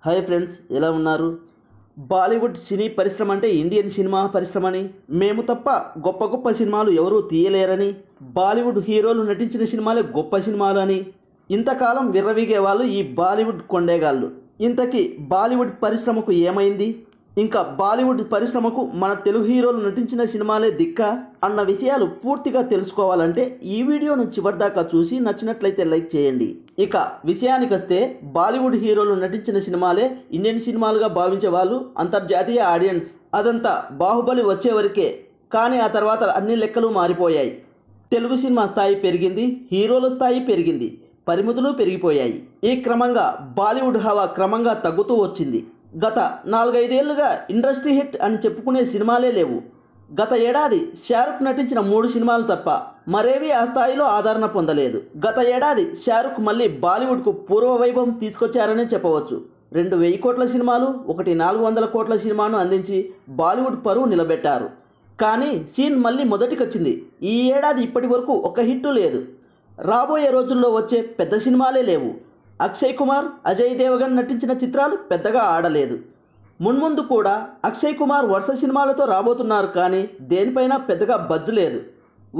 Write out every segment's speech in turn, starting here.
Hi friends, ఎలా ఉన్నారు? బాలీవుడ్ సినీ పరిశ్రమ అంటే ఇండియన్ సినిమా పరిశ్రమని, మేము తప్ప గొప్ప గొప్ప సినిమాలు ఎవరూ తీయలేరని, బాలీవుడ్ హీరోలు నటించిన సినిమాలే గొప్ప సినిమాలు అని ఇంతకాలం విర్రవీగే వాళ్ళు ఈ బాలీవుడ్ కొండేగాళ్ళు. ఇంతకీ బాలీవుడ్ పరిశ్రమకు ఏమైంది? ఇంకా బాలీవుడ్ పరిశ్రమకు మన తెలుగు హీరోలు నటించిన సినిమాలే దిక్కా అన్న విషయాలు పూర్తిగా తెలుసుకోవాలంటే ఈ వీడియోను చివరిదాకా చూసి నచ్చినట్లయితే లైక్ చేయండి. ఇక విషయానికి వస్తే, బాలీవుడ్ హీరోలు నటించిన సినిమాలే ఇండియన్ సినిమాలుగా భావించే వాళ్ళు అంతర్జాతీయ ఆడియన్స్. అదంతా బాహుబలి వచ్చే వరకే, కానీ ఆ తర్వాత అన్ని లెక్కలు మారిపోయాయి. తెలుగు సినిమా స్థాయి పెరిగింది, హీరోల స్థాయి పెరిగింది, పరిమితులు పెరిగిపోయాయి. ఈ క్రమంగా బాలీవుడ్ హవా క్రమంగా తగ్గుతూ వచ్చింది. గత 4-5 ఏళ్లుగా ఇండస్ట్రీ హిట్ అని చెప్పుకునే సినిమాలే లేవు. గత ఏడాది షారుఖ్ నటించిన 3 సినిమాలు తప్ప మరేవి ఆ స్థాయిలో ఆదరణ పొందలేదు. గత ఏడాది షారుఖ్ మళ్ళీ బాలీవుడ్కు పూర్వ వైభవం తీసుకొచ్చారనే చెప్పవచ్చు. 2,000 కోట్ల సినిమాలు, ఒకటి 400 కోట్ల సినిమాను అందించి బాలీవుడ్ పరువు నిలబెట్టారు. కానీ సీన్ మళ్ళీ మొదటికొచ్చింది. ఈ ఏడాది ఇప్పటి వరకు ఒక హిట్టు లేదు. రాబోయే రోజుల్లో వచ్చే పెద్ద సినిమాలే లేవు. అక్షయ్ కుమార్, అజయ్ దేవగన్ నటించిన చిత్రాలు పెద్దగా ఆడలేదు. మున్ముందు కూడా అక్షయ్ కుమార్ వరుస సినిమాలతో రాబోతున్నారు, కానీ దేనిపైన పెద్దగా బజ్ లేదు.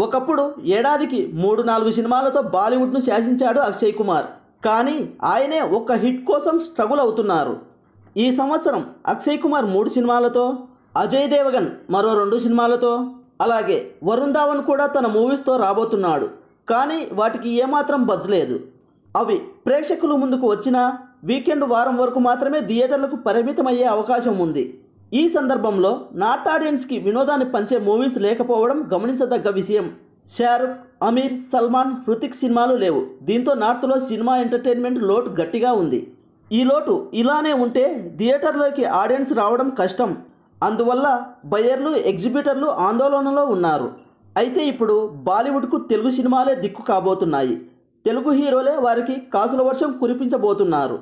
ఒకప్పుడు ఏడాదికి 3-4 సినిమాలతో బాలీవుడ్ను శాసించాడు అక్షయ్ కుమార్, కానీ ఆయనే ఒక్క హిట్ కోసం స్ట్రగుల్ అవుతున్నారు. ఈ సంవత్సరం అక్షయ్ కుమార్ 3 సినిమాలతో, అజయ్ దేవగన్ మరో 2 సినిమాలతో, అలాగే వరుణ్ ధావన్ కూడా తన మూవీస్తో రాబోతున్నాడు. కానీ వాటికి ఏమాత్రం బజ్ లేదు. అవి ప్రేక్షకుల ముందుకు వచ్చినా వీకెండ్ వారం వరకు మాత్రమే థియేటర్లకు పరిమితమయ్యే అవకాశం ఉంది. ఈ సందర్భంలో నార్త్ ఆడియన్స్కి వినోదాన్ని పంచే మూవీస్ లేకపోవడం గమనించదగ్గ విషయం. షారుఖ్, అమీర్, సల్మాన్, హృతిక్ సినిమాలు లేవు. దీంతో నార్త్లో సినిమా ఎంటర్టైన్మెంట్ లోటు గట్టిగా ఉంది. ఈ లోటు ఇలానే ఉంటే థియేటర్లోకి ఆడియన్స్ రావడం కష్టం. అందువల్ల బయ్యర్లు, ఎగ్జిబిటర్లు ఆందోళనలో ఉన్నారు. అయితే ఇప్పుడు బాలీవుడ్కు తెలుగు సినిమాలే దిక్కు కాబోతున్నాయి. తెలుగు హీరోలే వారికి కాసుల వర్షం కురిపించబోతున్నారు.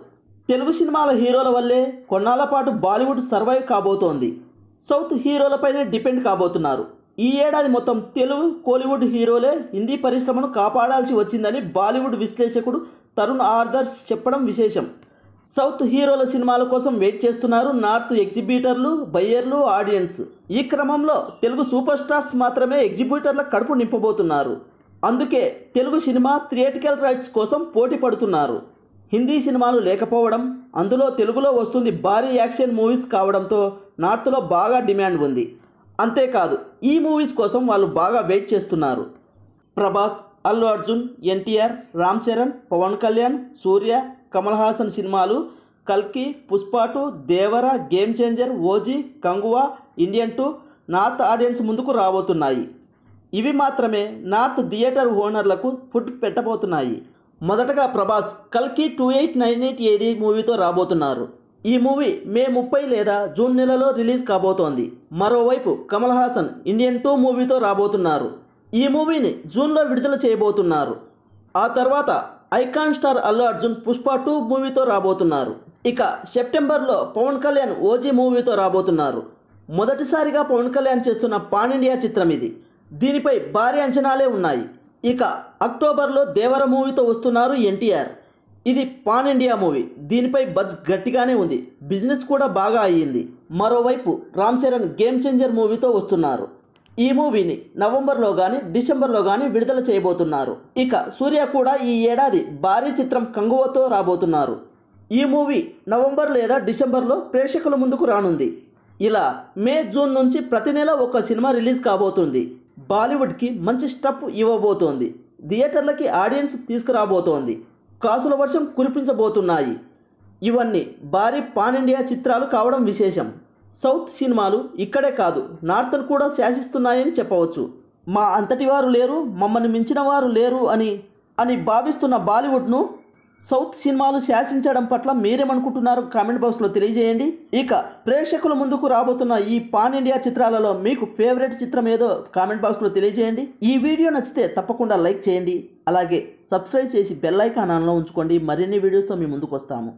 తెలుగు సినిమాల హీరోల వల్లే కొన్నాళ్ల పాటు బాలీవుడ్ సర్వైవ్ కాబోతోంది. సౌత్ హీరోలపైనే డిపెండ్ కాబోతున్నారు. ఈ ఏడాది మొత్తం తెలుగు, కోలీవుడ్ హీరోలే హిందీ పరిశ్రమను కాపాడాల్సి వచ్చిందని బాలీవుడ్ విశ్లేషకుడు తరుణ్ ఆదర్శ్ చెప్పడం విశేషం. సౌత్ హీరోల సినిమాల కోసం వెయిట్ చేస్తున్నారు నార్త్ ఎగ్జిబిటర్లు, బయ్యర్లు, ఆడియన్స్. ఈ క్రమంలో తెలుగు సూపర్ స్టార్స్ మాత్రమే ఎగ్జిబిటర్ల కడుపు నింపబోతున్నారు. అందుకే తెలుగు సినిమా థియేటికల్ రైట్స్ కోసం పోటీ పడుతున్నారు. హిందీ సినిమాలు లేకపోవడం, అందులో తెలుగులో వస్తుంది భారీ యాక్షన్ మూవీస్ కావడంతో నార్త్లో బాగా డిమాండ్ ఉంది. అంతేకాదు, ఈ మూవీస్ కోసం వాళ్ళు బాగా వెయిట్ చేస్తున్నారు. ప్రభాస్, అల్లు అర్జున్, ఎన్టీఆర్, రామ్ చరణ్, పవన్ కళ్యాణ్, సూర్య, కమల్ హాసన్ సినిమాలు కల్కి, Pushpa 2, Devara, Game Changer, OG, Kanguva, Indian 2 north audience ముందుకు రాబోతున్నాయి. ఇవి మాత్రమే నార్త్ థియేటర్ ఓనర్లకు ఫుడ్ పెట్టబోతున్నాయి. మొదటగా ప్రభాస్ కల్కి 2898 AD మూవీతో రాబోతున్నారు. ఈ మూవీ మే 30 లేదా జూన్ నెలలో రిలీజ్ కాబోతోంది. మరోవైపు కమల్ హాసన్ ఇండియన్ 2 మూవీతో రాబోతున్నారు. ఈ మూవీని జూన్లో విడుదల చేయబోతున్నారు. ఆ తర్వాత ఐకాన్ స్టార్ అల్లు అర్జున్ పుష్ప 2 మూవీతో రాబోతున్నారు. ఇక సెప్టెంబర్లో పవన్ కళ్యాణ్ ఓజీ మూవీతో రాబోతున్నారు. మొదటిసారిగా పవన్ కళ్యాణ్ చేస్తున్న పాన్ ఇండియా చిత్రం ఇది. దీనిపై భారీ అంచనాలే ఉన్నాయి. ఇక అక్టోబర్లో దేవర మూవీతో వస్తున్నారు ఎన్టీఆర్. ఇది పాన్ ఇండియా మూవీ. దీనిపై బజ్ గట్టిగానే ఉంది. బిజినెస్ కూడా బాగా అయ్యింది. మరోవైపు రామ్ చరణ్ గేమ్ చేంజర్ మూవీతో వస్తున్నారు. ఈ మూవీని నవంబర్లో కానీ డిసెంబర్లో కానీ విడుదల చేయబోతున్నారు. ఇక సూర్య కూడా ఈ ఏడాది భారీ చిత్రం కంగువతో రాబోతున్నారు. ఈ మూవీ నవంబర్ లేదా డిసెంబర్లో ప్రేక్షకుల ముందుకు రానుంది. ఇలా మే, జూన్ నుంచి ప్రతి నెల ఒక సినిమా రిలీజ్ కాబోతుంది. బాలీవుడ్కి మంచి స్టఫ్ ఇవ్వబోతోంది. థియేటర్లకి ఆడియన్స్ తీసుకురాబోతోంది. కాసుల వర్షం కురిపించబోతున్నాయి. ఇవన్నీ భారీ పాన్ ఇండియా చిత్రాలు కావడం విశేషం. సౌత్ సినిమాలు ఇక్కడే కాదు, నార్త్ను కూడా శాసిస్తున్నాయని చెప్పవచ్చు. మా అంతటి వారు లేరు, మమ్మల్ని మించిన వారు లేరు అని భావిస్తున్న బాలీవుడ్ను సౌత్ సినిమాలు శాసించడం పట్ల మీరేమనుకుంటున్నారు? కామెంట్ బాక్స్లో తెలియజేయండి. ఇక ప్రేక్షకుల ముందుకు రాబోతున్న ఈ పాన్ ఇండియా చిత్రాలలో మీకు ఫేవరెట్ చిత్రం ఏదో కామెంట్ బాక్స్లో తెలియజేయండి. ఈ వీడియో నచ్చితే తప్పకుండా లైక్ చేయండి. అలాగే సబ్స్క్రైబ్ చేసి బెల్ ఐకాన్ ఆన్లో ఉంచుకోండి. మరిన్ని వీడియోస్తో మీ ముందుకు వస్తాము.